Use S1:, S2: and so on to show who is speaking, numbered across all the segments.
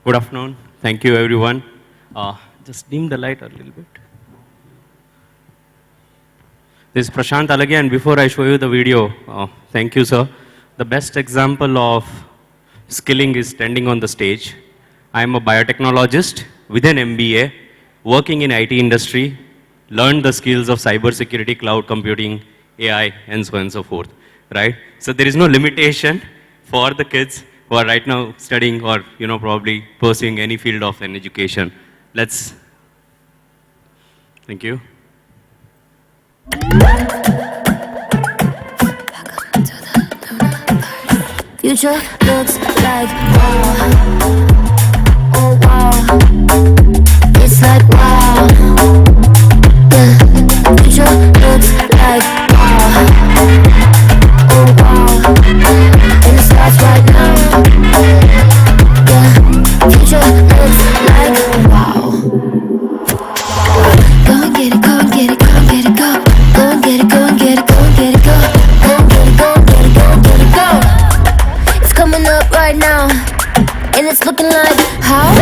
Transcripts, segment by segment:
S1: Good afternoon. Thank you, everyone. Just dim the light a little bit. This is Prashant Alagiya, and before I show you the video, thank you, sir. The best example of skilling is standing on the stage. I am a biotechnologist with an MBA, working in IT industry, learned the skills of cybersecurity, cloud computing, AI, and so on and so forth, right? So there is no limitation for the kids who are right now studying or, probably pursuing any field of an education. Thank you.
S2: Future looks like wow, oh wow, it's like wow, yeah. Future looks like wow, oh wow, and it starts right now, yeah. Future looks like wow. Go and get it, go and get it, go and get it, go. Go and get it, go and get it, go and get it, go. Go and get it, go and get it, go and get it, go. It's coming up right now, and it's looking like how?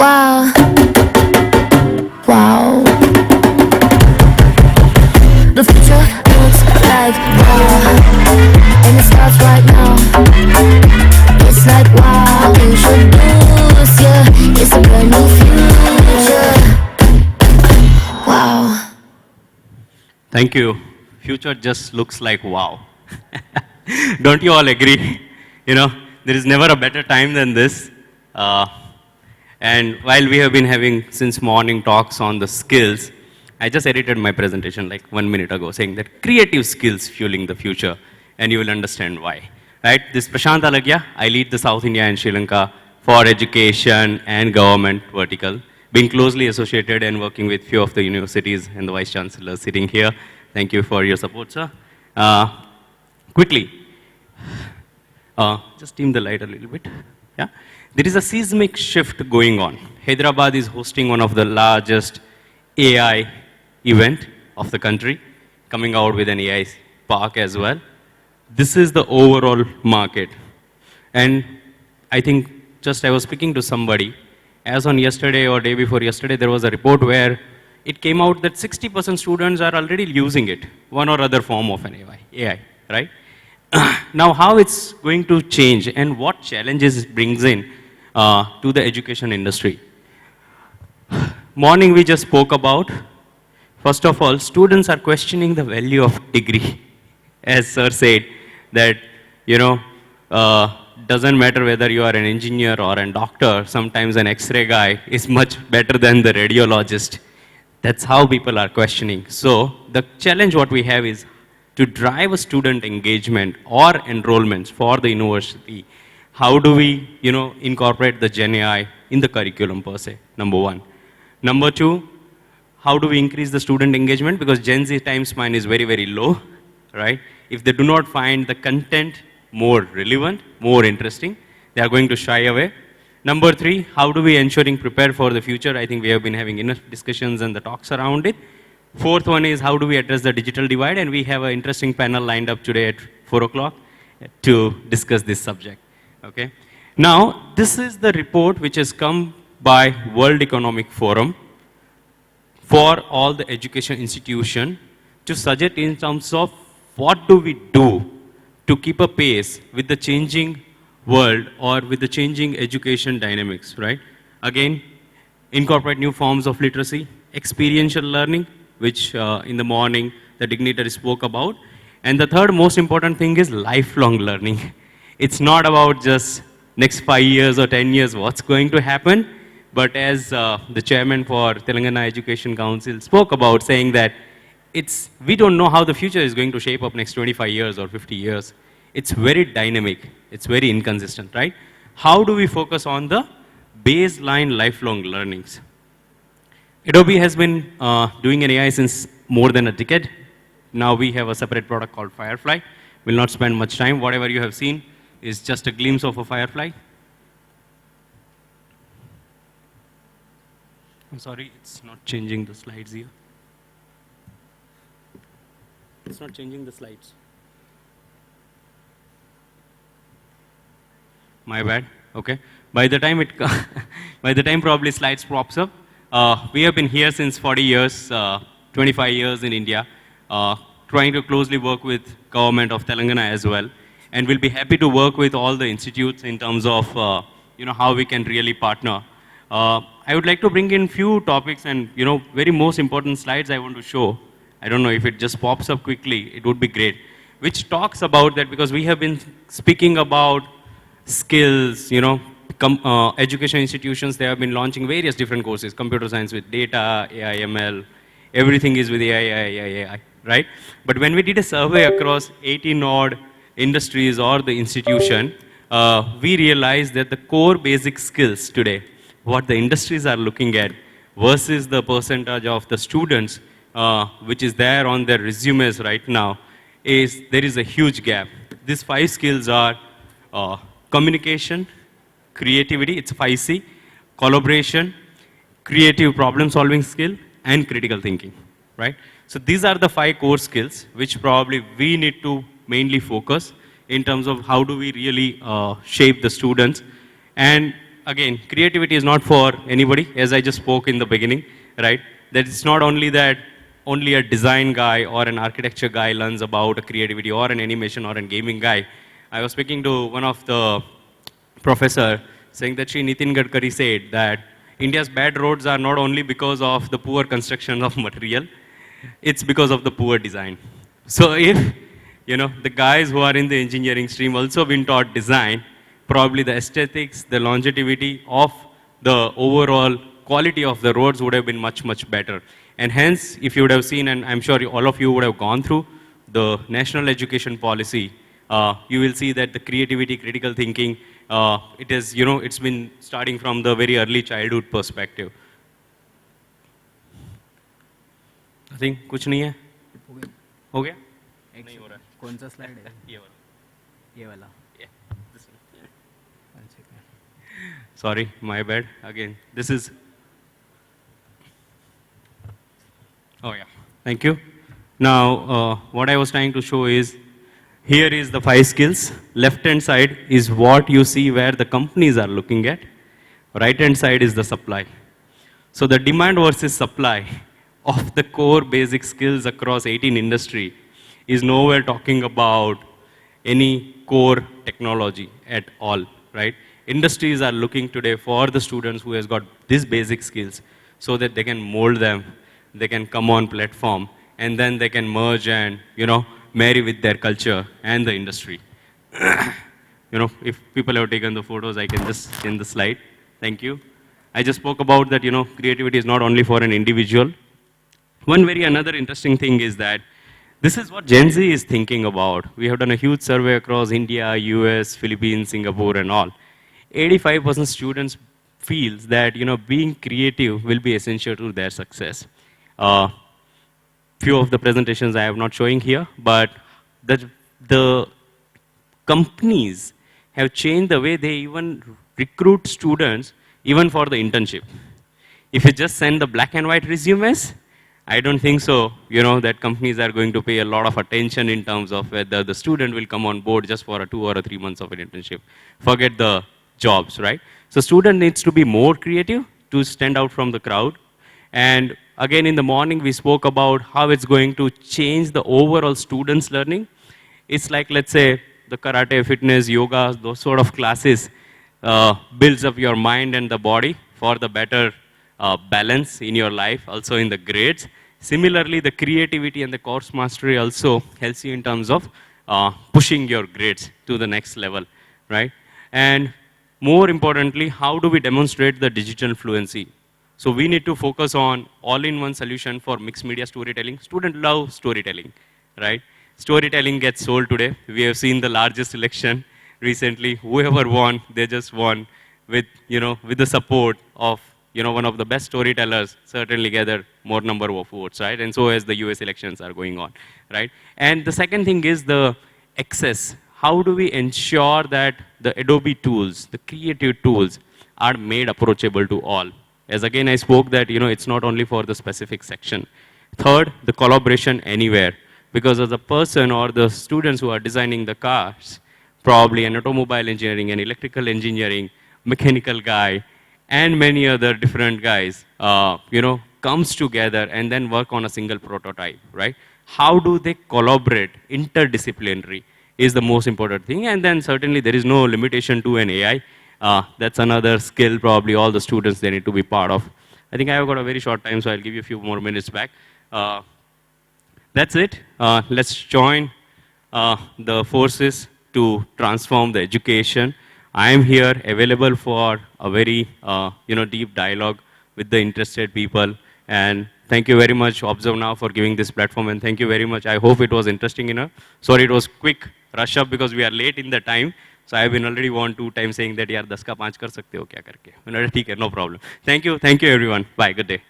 S2: Wow, wow. The future looks like wow, and it starts right now. It's like wow, introduce ya. It's a brand new future. Wow.
S1: Thank you. Future just looks like wow. Don't you all agree? There is never a better time than this. And while we have been having since morning talks on the skills, I just edited my presentation like 1 minute ago saying that creative skills fueling the future, and you will understand why. Right? This is Prashant Alagiya. I lead the South India and Sri Lanka for education and government vertical, being closely associated and working with few of the universities and the vice chancellors sitting here. Thank you for your support, sir. Quickly, just dim the light a little bit. Yeah, there is a seismic shift going on. Hyderabad is hosting one of the largest AI event of the country, coming out with an AI park as well. This is the overall market. And I think just I was speaking to somebody, as on yesterday or day before yesterday, there was a report where it came out that 60% students are already using it, one or other form of an AI, right? Now, how it's going to change and what challenges it brings in to the education industry. Morning we just spoke about, first of all, students are questioning the value of degree. As sir said, that, doesn't matter whether you are an engineer or a doctor, sometimes an X-ray guy is much better than the radiologist. That's how people are questioning. So the challenge what we have is to drive a student engagement or enrollments for the university. How do we, incorporate the Gen AI in the curriculum per se, number one. Number two, how do we increase the student engagement? Because Gen Z time span is very, very low, right? If they do not find the content more relevant, more interesting, they are going to shy away. Number three, how do we ensuring prepare for the future? I think we have been having enough discussions and the talks around it. Fourth one is how do we address the digital divide? And we have an interesting panel lined up today at 4 o'clock to discuss this subject. Okay. Now, this is the report which has come by World Economic Forum for all the education institution to suggest in terms of what do we do to keep a pace with the changing world or with the changing education dynamics, right? Again, incorporate new forms of literacy, experiential learning, which in the morning the dignitary spoke about. And the third most important thing is lifelong learning. It's not about just next 5 years or 10 years what's going to happen, but as the chairman for Telangana Education Council spoke about, saying that we don't know how the future is going to shape up next 25 years or 50 years. It's very dynamic, it's very inconsistent, right? How do we focus on the baseline lifelong learnings? Adobe has been doing an AI since more than a decade. Now we have a separate product called Firefly. We'll not spend much time. Whatever you have seen is just a glimpse of a Firefly. I'm sorry, it's not changing the slides here. It's not changing the slides. My bad. Okay. By the time by the time probably slides pops up, we have been here since 40 years, 25 years in India, trying to closely work with government of Telangana as well, and we'll be happy to work with all the institutes in terms of how we can really partner. I would like to bring in few topics and very most important slides I want to show. I don't know if it just pops up quickly, it would be great. Which talks about that because we have been speaking about skills, education institutions, they have been launching various different courses, computer science with data, AI, ML, everything is with AI, right? But when we did a survey across 18 odd industries or the institution, we realized that the core basic skills today, what the industries are looking at versus the percentage of the students, which is there on their resumes right now, is there is a huge gap. These 5 skills are communication, creativity, it's 5C, collaboration, creative problem solving skill, and critical thinking, right? So these are the 5 core skills which probably we need to mainly focus in terms of how do we really shape the students. And again, creativity is not for anybody, as I just spoke in the beginning, right? That it's not only that only a design guy or an architecture guy learns about a creativity or an animation or a gaming guy. I was speaking to one of the professor saying that Sri Nitin Gadkari said that India's bad roads are not only because of the poor construction of material, it's because of the poor design. So if, the guys who are in the engineering stream also been taught design, probably the aesthetics, the longevity of the overall quality of the roads would have been much, much better. And hence, if you would have seen, and I'm sure all of you would have gone through the national education policy, you will see that the creativity, critical thinking, it is, it's been starting from the very early childhood perspective. I think कुछ नहीं है हो गया नहीं हो रहा
S3: कौन सा स्लाइड है ये वाला
S1: yeah this one. Sorry, my bad again. This is oh yeah, thank you. Now what I was trying to show is here is the 5 skills. Left hand side is what you see where the companies are looking at. Right hand side is the supply. So the demand versus supply of the core basic skills across 18 industry is nowhere talking about any core technology at all, right? Industries are looking today for the students who has got these basic skills so that they can mold them, they can come on platform, and then they can merge and, marry with their culture and the industry. If people have taken the photos, I can just in the slide. Thank you. I just spoke about that, creativity is not only for an individual. One very another interesting thing is that this is what Gen Z is thinking about. We have done a huge survey across India, US, Philippines, Singapore, and all. 85% students feels that, being creative will be essential to their success. Few of the presentations I am not showing here, but the companies have changed the way they even recruit students, even for the internship. If you just send the black and white resumes, I don't think so, that companies are going to pay a lot of attention in terms of whether the student will come on board just for a 2 or a 3 months of an internship. Forget the jobs, right? So student needs to be more creative to stand out from the crowd. And again, in the morning, we spoke about how it's going to change the overall students' learning. It's like, let's say, the karate, fitness, yoga, those sort of classes builds up your mind and the body for the better balance in your life, also in the grades. Similarly, the creativity and the course mastery also helps you in terms of pushing your grades to the next level, right? And more importantly, how do we demonstrate the digital fluency? So we need to focus on all-in-one solution for mixed media storytelling. Students love storytelling, right? Storytelling gets sold today. We have seen the largest election recently. Whoever won, they just won with, with the support of, one of the best storytellers certainly gathered more number of votes, right? And so as the US elections are going on, right? And the second thing is the access. How do we ensure that the Adobe tools, the creative tools, are made approachable to all? As again, I spoke that, it's not only for the specific section. Third, the collaboration anywhere. Because as a person or the students who are designing the cars, probably an automobile engineering, an electrical engineering, mechanical guy, and many other different guys, comes together and then work on a single prototype, right? How do they collaborate interdisciplinary is the most important thing. And then certainly there is no limitation to an AI. That's another skill probably all the students they need to be part of. I think I've got a very short time, so I'll give you a few more minutes back. That's it. Let's join the forces to transform the education. I am here available for a very deep dialogue with the interested people. And thank you very much, ObserveNow, for giving this platform. And thank you very much. I hope it was interesting enough. Sorry, it was quick rush up because we are late in the time. So I've been already 1-2 times saying that, yaar, 10 ka 5 kar sakte ho kya karke. ठीक है, no problem. Thank you everyone. Bye, good day.